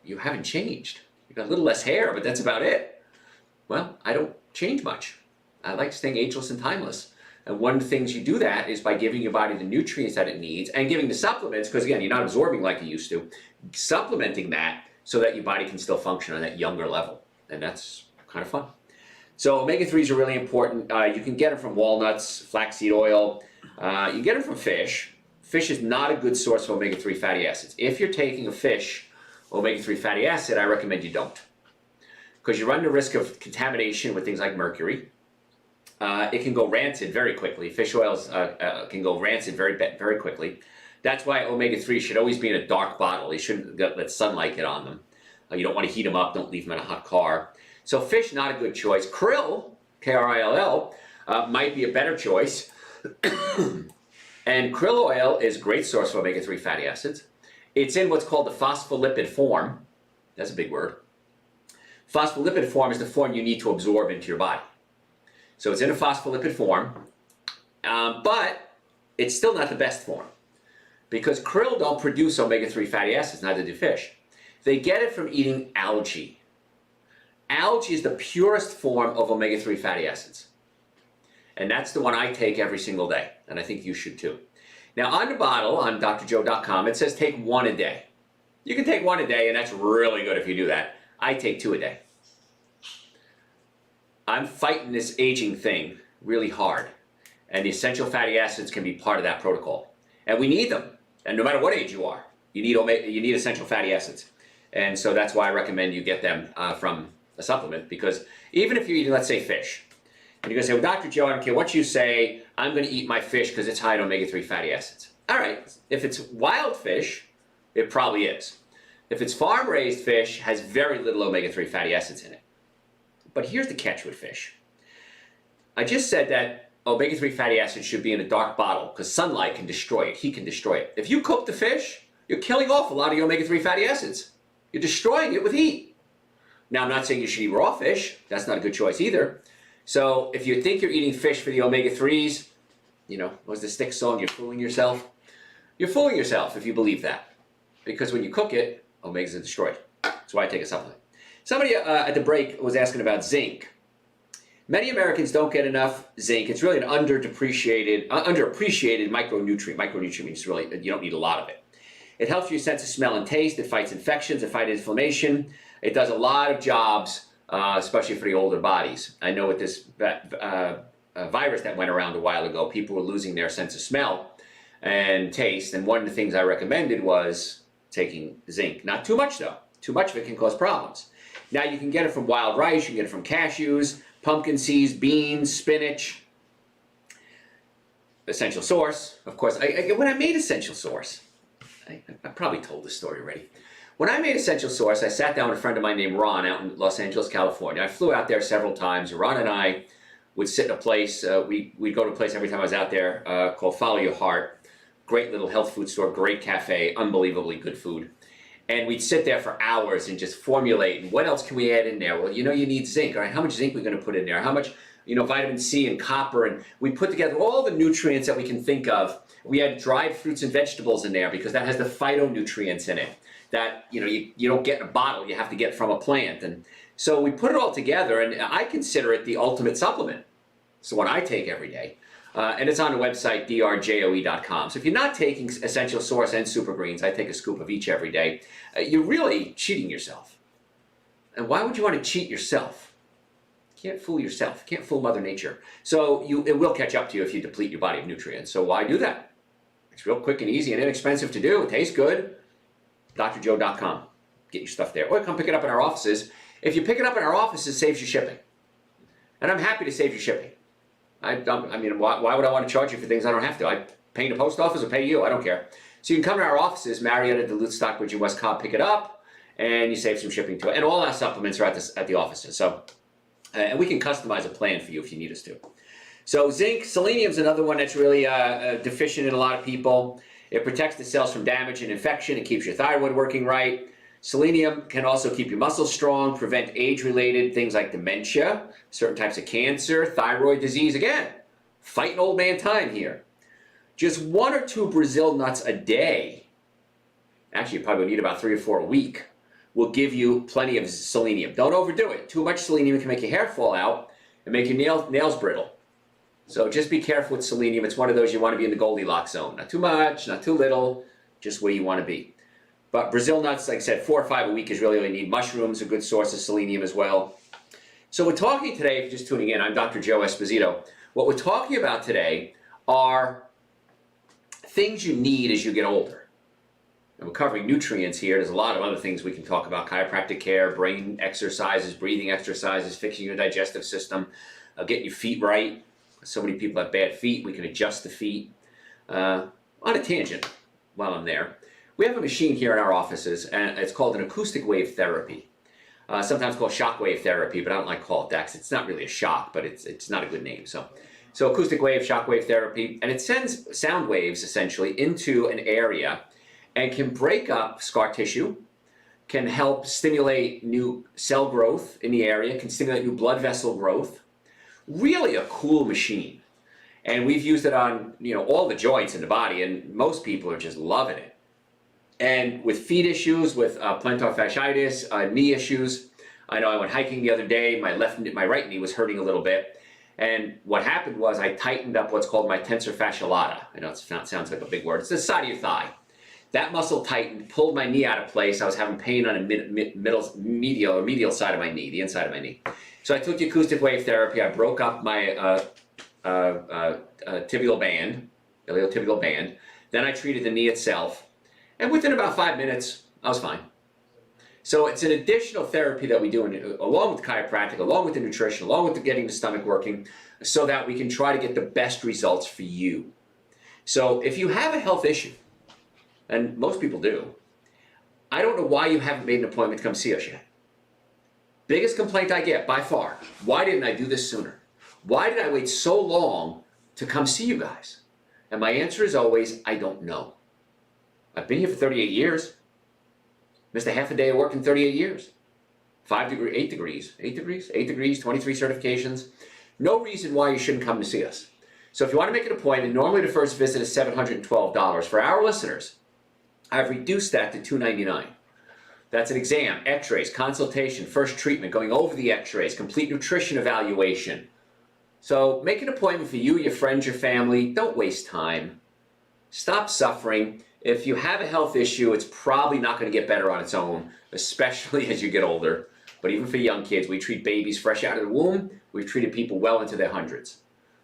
you haven't changed. You got a little less hair, but that's about it. Well, I don't change much. I like staying ageless and timeless. And one of the things you do that is by giving your body the nutrients that it needs and giving the supplements, because again, you're not absorbing like you used to, supplementing that so that your body can still function on that younger level. And that's kind of fun. So omega-3s are really important. You can get them from walnuts, flaxseed oil. You can get them from fish. Fish is not a good source of omega-3 fatty acids. If you're taking a fish omega-3 fatty acid, I recommend you don't. Because you run the risk of contamination with things like mercury. It can go rancid very quickly. Fish oils can go rancid very quickly. That's why omega-3 should always be in a dark bottle. You shouldn't let sunlight get on them. You don't want to heat them up. Don't leave them in a hot car. So fish, not a good choice. Krill, K-R-I-L-L, might be a better choice. And krill oil is a great source of omega-3 fatty acids. It's in what's called the phospholipid form. That's a big word. Phospholipid form is the form you need to absorb into your body. So it's in a phospholipid form, but it's still not the best form. Because krill don't produce omega-3 fatty acids, neither do fish. They get it from eating algae. Algae is the purest form of omega-3 fatty acids. And that's the one I take every single day, and I think you should too. Now on the bottle, on drjoe.com, it says take one a day. You can take 1 a day, and that's really good if you do that. I take 2 a day. I'm fighting this aging thing really hard, and the essential fatty acids can be part of that protocol. And we need them, and no matter what age you are, you need essential fatty acids. And so that's why I recommend you get them from a supplement, because even if you're eating, let's say, fish, and you're going to say, well, Dr. Joe, I don't care what you say, I'm going to eat my fish because it's high in omega-3 fatty acids. All right, if it's wild fish, it probably is. If it's farm-raised fish, has very little omega-3 fatty acids in it. But here's the catch with fish. I just said that omega-3 fatty acids should be in a dark bottle because sunlight can destroy it, heat can destroy it. If you cook the fish, you're killing off a lot of the omega-3 fatty acids. You're destroying it with heat. Now, I'm not saying you should eat raw fish. That's not a good choice either. So if you think you're eating fish for the omega-3s, you know, what's the Styx song, you're fooling yourself? You're fooling yourself if you believe that. Because when you cook it, omegas are destroyed. That's why I take a supplement. Somebody at the break was asking about zinc. Many Americans don't get enough zinc. It's really an underappreciated micronutrient. Micronutrient means really, you don't need a lot of it. It helps your sense of smell and taste. It fights infections. It fights inflammation. It does a lot of jobs, especially for the older bodies. I know with this virus that went around a while ago, people were losing their sense of smell and taste. And one of the things I recommended was taking zinc. Not too much, though. Too much of it can cause problems. Now, you can get it from wild rice. You can get it from cashews, pumpkin seeds, beans, spinach. Essential Source, of course. When I made Essential Source, I probably told this story already. When I made Essential Source, I sat down with a friend of mine named Ron out in Los Angeles, California. I flew out there several times. Ron and I would sit in a place, we'd go to a place every time I was out there called Follow Your Heart. Great little health food store, great cafe, unbelievably good food. And we'd sit there for hours and just formulate, and what else can we add in there? Well, you know, you need zinc. All right, how much zinc are we going to put in there? How much, you know, vitamin C and copper, and we put together all the nutrients that we can think of. We had dried fruits and vegetables in there because that has the phytonutrients in it that, you know, you don't get in a bottle, you have to get from a plant. And so we put it all together, and I consider it the ultimate supplement. It's the one I take every day. And it's on the website, drjoe.com. So if you're not taking Essential Source and Super Greens, I take a scoop of each every day, you're really cheating yourself. And why would you want to cheat yourself? You can't fool yourself. You can't fool Mother Nature. So it will catch up to you if you deplete your body of nutrients. So why do that? It's real quick and easy and inexpensive to do. It tastes good. drjoe.com. Get your stuff there. Or come pick it up in our offices. If you pick it up in our offices, it saves you shipping. And I'm happy to save you shipping. I mean, why would I want to charge you for things I don't have to? I pay the post office or pay you, I don't care. So you can come to our offices, Marietta, Duluth, Stockbridge, and West Cobb, pick it up, and you save some shipping to it. And all our supplements are at the offices. So, and we can customize a plan for you if you need us to. So zinc, selenium is another one that's really deficient in a lot of people. It protects the cells from damage and infection. It keeps your thyroid working right. Selenium can also keep your muscles strong, prevent age-related things like dementia, certain types of cancer, thyroid disease. Again, fighting old man time here. Just 1 or 2 Brazil nuts a day, actually you probably need about 3 or 4 a week, will give you plenty of selenium. Don't overdo it. Too much selenium can make your hair fall out and make your nails brittle. So just be careful with selenium. It's one of those you want to be in the Goldilocks zone. Not too much, not too little, just where you want to be. But Brazil nuts, like I said, 4 or 5 a week is really all you need. Mushrooms, a good source of selenium as well. So we're talking today, if you're just tuning in, I'm Dr. Joe Esposito. What we're talking about today are things you need as you get older. And we're covering nutrients here. There's a lot of other things we can talk about. Chiropractic care, brain exercises, breathing exercises, fixing your digestive system, getting your feet right. So many people have bad feet. We can adjust the feet. On a tangent while I'm there. We have a machine here in our offices, and it's called an acoustic wave therapy. Sometimes called shock wave therapy, but I don't like to call it that because it's not really a shock, but it's not a good name. So acoustic wave, shock wave therapy, and it sends sound waves essentially into an area and can break up scar tissue, can help stimulate new cell growth in the area, can stimulate new blood vessel growth. Really a cool machine. And we've used it on, you know, all the joints in the body, and most people are just loving it. And with feet issues, with plantar fasciitis, knee issues, I know I went hiking the other day, my right knee was hurting a little bit, and what happened was I tightened up what's called my tensor fasciolata. I know it sounds like a big word. It's the side of your thigh. That muscle tightened, pulled my knee out of place. I was having pain on a medial side of my knee, the inside of my knee. So I took the acoustic wave therapy. I broke up my tibial band, iliotibial band. Then I treated the knee itself. And within about 5 minutes, I was fine. So it's an additional therapy that we do along with chiropractic, along with the nutrition, along with getting the stomach working, so that we can try to get the best results for you. So if you have a health issue, and most people do, I don't know why you haven't made an appointment to come see us yet. Biggest complaint I get by far, why didn't I do this sooner? Why did I wait so long to come see you guys? And my answer is always, I don't know. I've been here for 38 years. Missed a half a day of work in 38 years. 8 degrees, 23 certifications. No reason why you shouldn't come to see us. So if you want to make an appointment, normally the first visit is $712. For our listeners, I've reduced that to $299. That's an exam, x-rays, consultation, first treatment, going over the x-rays, complete nutrition evaluation. So make an appointment for you, your friends, your family. Don't waste time. Stop suffering. If you have a health issue, it's probably not going to get better on its own, especially as you get older. But even for young kids, we treat babies fresh out of the womb. We've treated people well into their hundreds.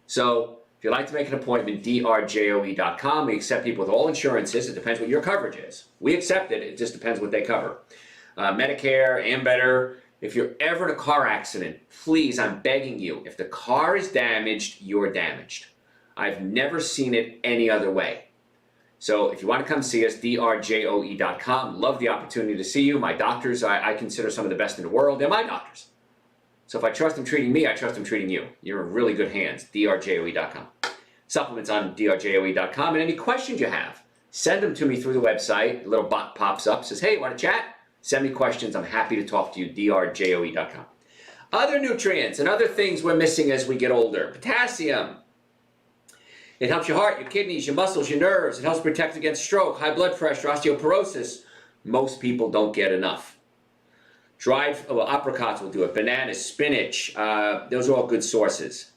So if you'd like to make an appointment, drjoe.com. We accept people with all insurances. It depends what your coverage is. We accept it. It just depends what they cover. Medicare, Ambetter. If you're ever in a car accident, please, I'm begging you, if the car is damaged, you're damaged. I've never seen it any other way. So if you want to come see us, drjoe.com. Love the opportunity to see you. My doctors, I consider some of the best in the world. They're my doctors. So if I trust them treating me, I trust them treating you. You're in really good hands, drjoe.com. Supplements on drjoe.com. And any questions you have, send them to me through the website. A little bot pops up, says, hey, want to chat? Send me questions. I'm happy to talk to you, drjoe.com. Other nutrients and other things we're missing as we get older. Potassium. It helps your heart, your kidneys, your muscles, your nerves. It helps protect against stroke, high blood pressure, osteoporosis. Most people don't get enough. Dried, well, apricots will do it. Bananas, spinach, those are all good sources.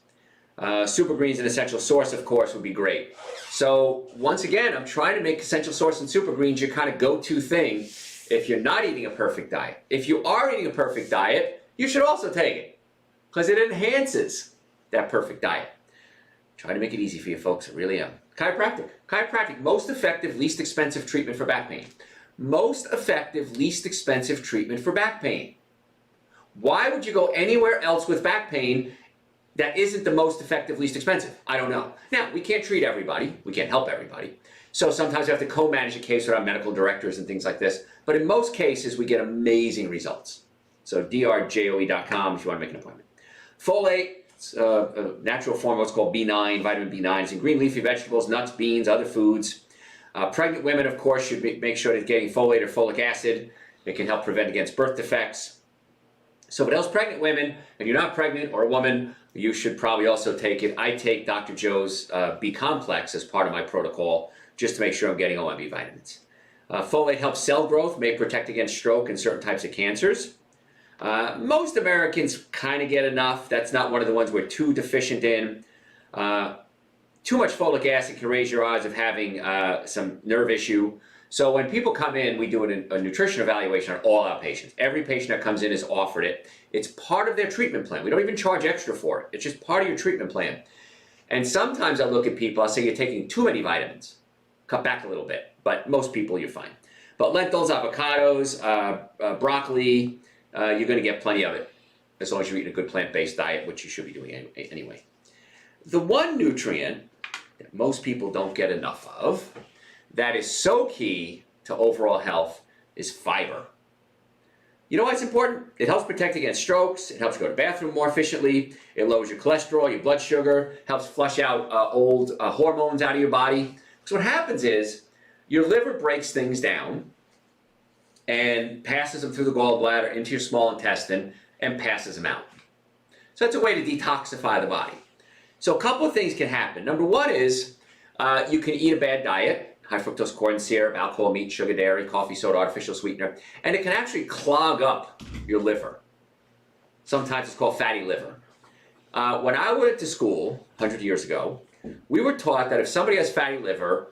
Super greens, an essential source, of course, would be great. So once again, I'm trying to make essential source and super greens your kind of go-to thing if you're not eating a perfect diet. If you are eating a perfect diet, you should also take it because it enhances that perfect diet. Try to make it easy for you folks, I really am. Chiropractic. Chiropractic, most effective, least expensive treatment for back pain. Most effective, least expensive treatment for back pain. Why would you go anywhere else with back pain that isn't the most effective, least expensive? I don't know. Now, we can't treat everybody. We can't help everybody. So sometimes we have to co-manage a case with our medical directors and things like this. But in most cases, we get amazing results. So drjoe.com if you want to make an appointment. Folate. It's a natural form of what's called B9, vitamin B9. It's in green leafy vegetables, nuts, beans, other foods. Pregnant women, of course, should make sure they're getting folate or folic acid. It can help prevent against birth defects. So if it helps pregnant women, and you're not pregnant or a woman, you should probably also take it. I take Dr. Joe's B complex as part of my protocol, just to make sure I'm getting all my B vitamins. Folate helps cell growth, may protect against stroke and certain types of cancers. Most Americans kind of get enough. That's not one of the ones we're too deficient in. Too much folic acid can raise your odds of having some nerve issue. So when people come in, we do a nutrition evaluation on all our patients. Every patient that comes in is offered it. It's part of their treatment plan. We don't even charge extra for it. It's just part of your treatment plan. And sometimes I look at people, I'll say you're taking too many vitamins. Cut back a little bit, but most people you're fine. But lentils, avocados, broccoli, you're going to get plenty of it as long as you're eating a good plant-based diet, which you should be doing anyway. The one nutrient that most people don't get enough of that is so key to overall health is fiber. You know why it's important? It helps protect against strokes. It helps you go to the bathroom more efficiently. It lowers your cholesterol, your blood sugar, helps flush out old hormones out of your body. So what happens is your liver breaks things down and passes them through the gallbladder into your small intestine and passes them out. So that's a way to detoxify the body. So a couple of things can happen. Number one is you can eat a bad diet, high fructose corn syrup, alcohol, meat, sugar, dairy, coffee, soda, artificial sweetener, and it can actually clog up your liver. Sometimes it's called fatty liver. When I went to school 100 years ago, we were taught that if somebody has fatty liver,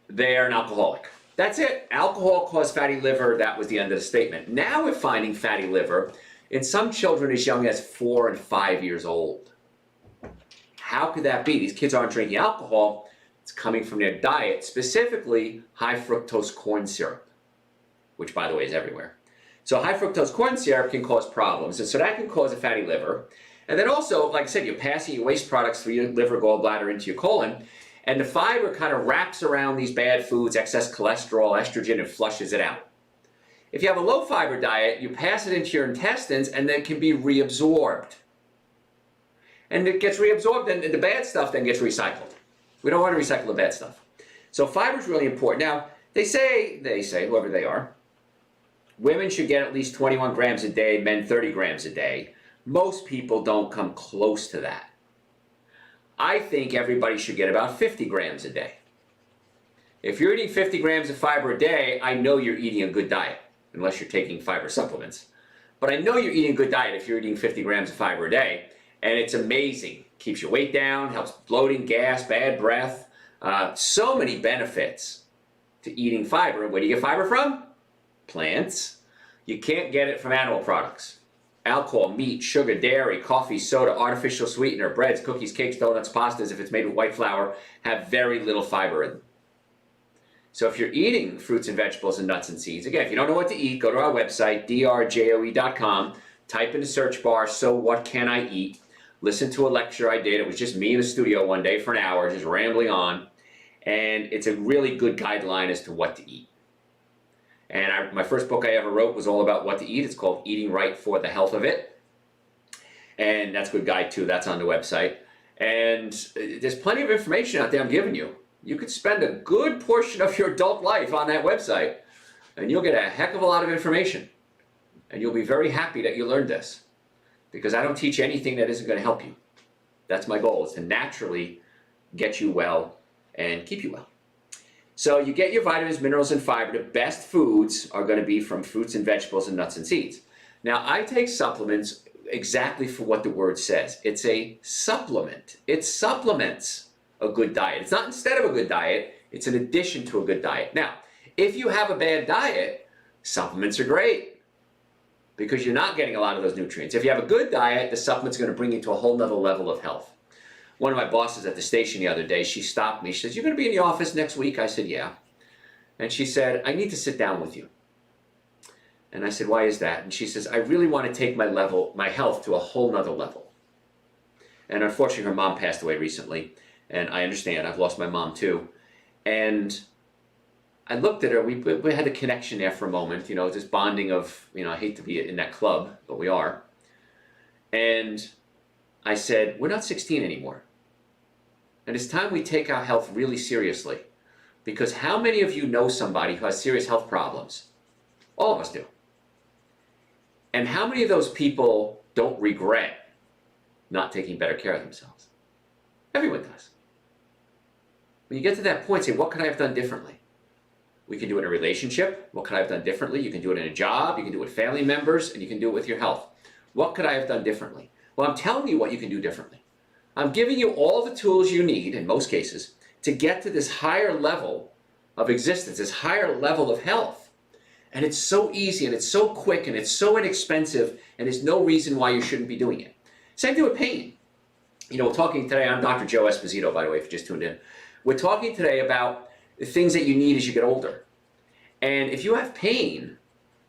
they are an alcoholic. That's it. Alcohol caused fatty liver. That was the end of the statement. Now we're finding fatty liver in some children as young as 4 and 5 years old. How could that be? These kids aren't drinking alcohol. It's coming from their diet, specifically high fructose corn syrup, which, by the way, is everywhere. So high fructose corn syrup can cause problems, and so that can cause a fatty liver. And then also, like I said, you're passing your waste products through your liver, gallbladder into your colon, and the fiber kind of wraps around these bad foods, excess cholesterol, estrogen, and flushes it out. If you have a low fiber diet, you pass it into your intestines, and then it can be reabsorbed. And it gets reabsorbed, and the bad stuff then gets recycled. We don't want to recycle the bad stuff. So fiber is really important. Now, they say, whoever they are, women should get at least 21 grams a day, men 30 grams a day. Most people don't come close to that. I think everybody should get about 50 grams a day. If you're eating 50 grams of fiber a day, I know you're eating a good diet, unless you're taking fiber supplements. But I know you're eating a good diet if you're eating 50 grams of fiber a day, and it's amazing. Keeps your weight down, helps bloating, gas, bad breath. So many benefits to eating fiber. Where do you get fiber from? Plants. You can't get it from animal products. Alcohol, meat, sugar, dairy, coffee, soda, artificial sweetener, breads, cookies, cakes, donuts, pastas, if it's made with white flour, have very little fiber in them. So if you're eating fruits and vegetables and nuts and seeds, again, if you don't know what to eat, go to our website, drjoe.com, type in the search bar, so what can I eat? Listen to a lecture I did. It was just me in the studio one day for an hour, just rambling on. And it's a really good guideline as to what to eat. And my first book I ever wrote was all about what to eat. It's called Eating Right for the Health of It. And that's a good guide too. That's on the website. And there's plenty of information out there I'm giving you. You could spend a good portion of your adult life on that website, and you'll get a heck of a lot of information. And you'll be very happy that you learned this, because I don't teach anything that isn't going to help you. That's my goal, is to naturally get you well and keep you well. So you get your vitamins, minerals, and fiber. The best foods are going to be from fruits and vegetables and nuts and seeds. Now, I take supplements exactly for what the word says. It's a supplement. It supplements a good diet. It's not instead of a good diet. It's an addition to a good diet. Now, if you have a bad diet, supplements are great, because you're not getting a lot of those nutrients. If you have a good diet, the supplement's going to bring you to a whole nother level of health. One of my bosses at the station the other day, she stopped me. She says, "You're going to be in the office next week?" I said, "Yeah." And she said, "I need to sit down with you." And I said, "Why is that?" And she says, "I really want to take my health to a whole nother level." And unfortunately, her mom passed away recently. And I understand. I've lost my mom too. And I looked at her. We had a connection there for a moment, you know, this bonding of, you know, I hate to be in that club, but we are. And I said, "We're not 16 anymore. And it's time we take our health really seriously. Because how many of you know somebody who has serious health problems? All of us do. And how many of those people don't regret not taking better care of themselves? Everyone does. When you get to that point, say, what could I have done differently? We can do it in a relationship. What could I have done differently? You can do it in a job. You can do it with family members, and you can do it with your health. What could I have done differently? Well, I'm telling you what you can do differently. I'm giving you all the tools you need, in most cases, to get to this higher level of existence, this higher level of health. And it's so easy, and it's so quick, and it's so inexpensive, and there's no reason why you shouldn't be doing it. Same thing with pain. You know, we're talking today, I'm Dr. Joe Esposito, by the way, if you just tuned in. We're talking today about the things that you need as you get older. And if you have pain,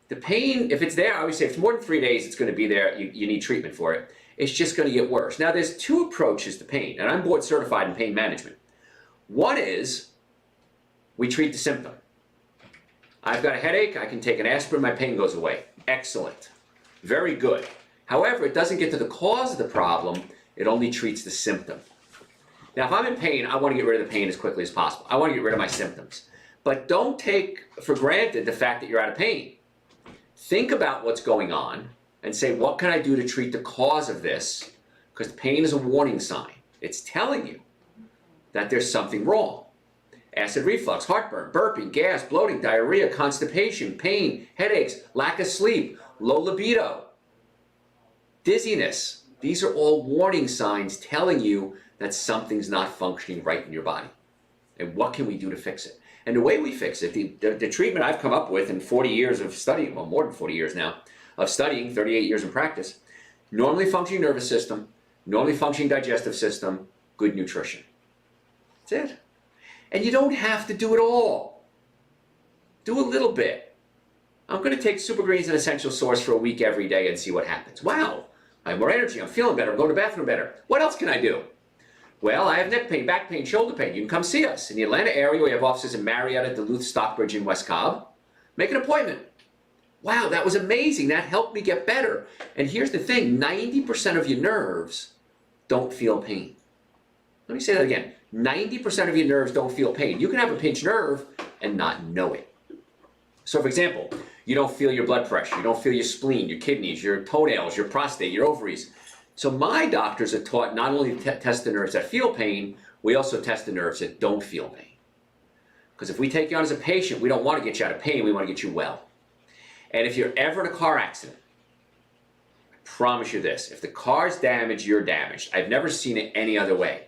the pain, if it's there, I always say, if it's more than 3 days, it's going to be there. You need treatment for it. It's just going to get worse. Now, there's two approaches to pain, and I'm board certified in pain management. One is we treat the symptom. I've got a headache. I can take an aspirin. My pain goes away. Excellent. Very good. However, it doesn't get to the cause of the problem. It only treats the symptom. Now, if I'm in pain, I want to get rid of the pain as quickly as possible. I want to get rid of my symptoms. But don't take for granted the fact that you're out of pain. Think about what's going on and say, what can I do to treat the cause of this? Because pain is a warning sign. It's telling you that there's something wrong. Acid reflux, heartburn, burping, gas, bloating, diarrhea, constipation, pain, headaches, lack of sleep, low libido, dizziness. These are all warning signs telling you that something's not functioning right in your body. And what can we do to fix it? And the way we fix it, the treatment I've come up with in 40 years of studying, well, more than 40 years now, of studying, 38 years in practice, normally functioning nervous system, normally functioning digestive system, good nutrition. That's it. And you don't have to do it all. Do a little bit. I'm going to take Super Greens and Essential Source for a week every day and see what happens. Wow, I have more energy, I'm feeling better, I'm going to the bathroom better. What else can I do? Well, I have neck pain, back pain, shoulder pain. You can come see us. In the Atlanta area, we have offices in Marietta, Duluth, Stockbridge, and West Cobb. Make an appointment. Wow, that was amazing. That helped me get better. And here's the thing, 90% of your nerves don't feel pain. Let me say that again. 90% of your nerves don't feel pain. You can have a pinched nerve and not know it. So for example, you don't feel your blood pressure, you don't feel your spleen, your kidneys, your toenails, your prostate, your ovaries. So my doctors are taught not only to test the nerves that feel pain, we also test the nerves that don't feel pain. Because if we take you on as a patient, we don't want to get you out of pain, we want to get you well. And if you're ever in a car accident, I promise you this, if the car's damaged, you're damaged. I've never seen it any other way.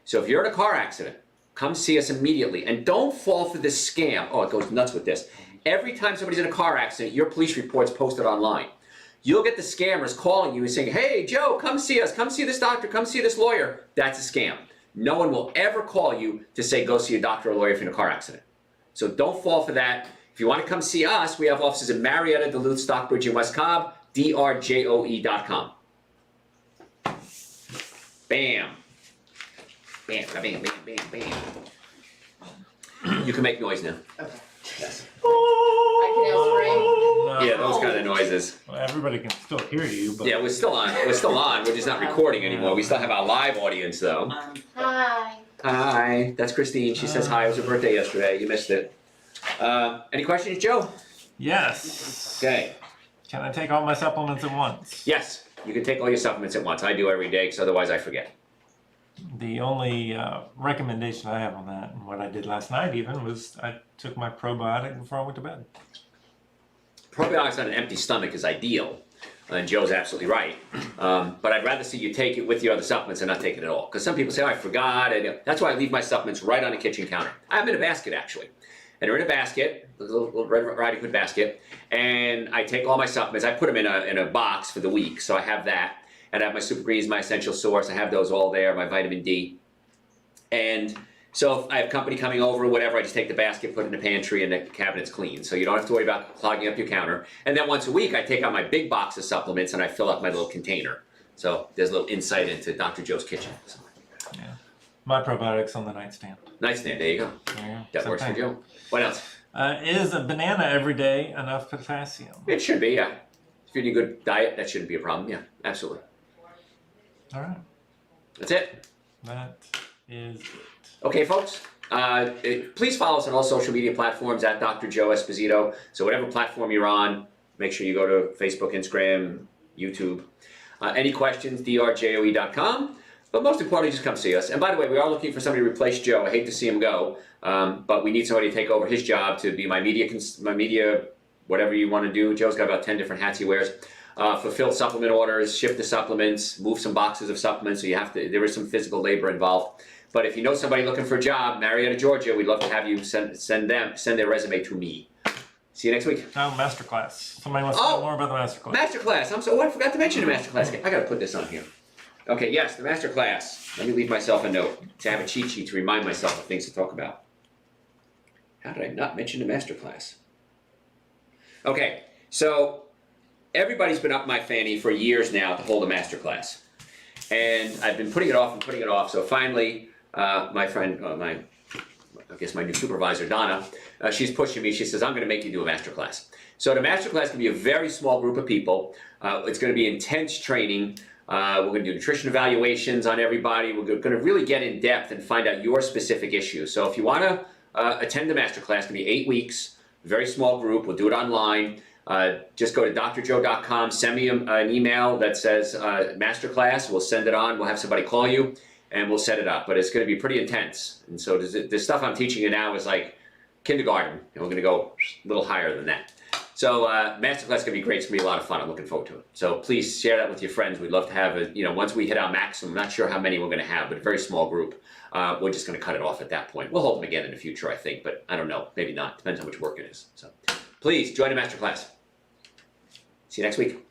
So if you're in a car accident, come see us immediately. And don't fall for this scam. Oh, it goes nuts with this. Every time somebody's in a car accident, your police report's posted online. You'll get the scammers calling you and saying, hey, Joe, come see us, come see this doctor, come see this lawyer. That's a scam. No one will ever call you to say go see a doctor or lawyer if you're in a car accident. So don't fall for that. If you want to come see us, we have offices in Marietta, Duluth, Stockbridge, and West Cobb, drjoe.com. Bam. Bam, bam, bam, bam, bam. You can make noise now. Okay. Yes. I can now spray. Yeah, those kind of noises. Well, everybody can still hear you, but Yeah, we're still on. We're still on. We're just not recording anymore. We still have our live audience, though. Hi. Hi, that's Christine. She says hi. It was her birthday yesterday. You missed it. Any questions, Joe? yes. Okay. Can I take all my supplements at once? Yes, you can take all your supplements at once. I do every day, because otherwise I forget. The only recommendation I have on that, and what I did last night even, was I took my probiotic before I went to bed. Probiotics on an empty stomach is ideal, and Joe's absolutely right. But I'd rather see you take it with your other supplements and not take it at all. Because some people say, oh, I forgot. And that's why I leave my supplements right on the kitchen counter. I have them in a basket, actually. And they're in a basket, a little Red Riding Hood basket. And I take all my supplements. I put them in a box for the week, so I have that. And I have my Super Greens, my Essential Source. I have those all there, my vitamin D. And so if I have company coming over or whatever, I just take the basket, put it in the pantry, and the cabinet's clean. So you don't have to worry about clogging up your counter. And then once a week, I take out my big box of supplements and I fill up my little container. So there's a little insight into Dr. Joe's kitchen. So, Yeah. My probiotics on the nightstand. nightstand, there you go. There you go. That Same works for thing. Joe. What else? Is a banana every day enough potassium? It should be, yeah. If you're eating a good diet, that shouldn't be a problem. Yeah, absolutely. All right. That's it. That is it. Okay, folks. Please follow us on all social media platforms at Dr. Joe Esposito. So whatever platform you're on, make sure you go to Facebook, Instagram, YouTube. Any questions, drjoe.com. But most importantly, just come see us. And by the way, we are looking for somebody to replace Joe. I hate to see him go, but we need somebody to take over his job to be my media, whatever you want to do. Joe's got about 10 different hats he wears. Fulfill supplement orders, ship the supplements, move some boxes of supplements. So there is some physical labor involved. But if you know somebody looking for a job, Marietta, Georgia, we'd love to have you send their resume to me. See you next week. Oh, masterclass. Somebody wants to know more about the masterclass. Masterclass. I forgot to mention the masterclass. I gotta put this on here. Okay, yes, the masterclass. Let me leave myself a note to have a cheat sheet to remind myself of things to talk about. How did I not mention the masterclass? Okay, so everybody's been up my fanny for years now to hold a masterclass. And I've been putting it off, so finally, my friend, my new supervisor, Donna, she's pushing me. She says, I'm going to make you do a masterclass. So the masterclass can be a very small group of people. It's going to be intense training. We're going to do nutrition evaluations on everybody. We're going to really get in depth and find out your specific issues. So if you want to attend the masterclass, it's going to be 8 weeks, very small group. We'll do it online. Just go to drjoe.com, send me an email that says masterclass. We'll send it on. We'll have somebody call you, and we'll set it up. But it's going to be pretty intense. And so the stuff I'm teaching you now is like kindergarten, and we're going to go a little higher than that. So masterclass is gonna be great. It's gonna be a lot of fun. I'm looking forward to it. So please share that with your friends. We'd love to have once we hit our maximum, I'm not sure how many we're gonna have, but a very small group. We're just gonna cut it off at that point. We'll hold them again in the future, I think, but I don't know. Maybe not. Depends how much work it is. So please join the masterclass. See you next week.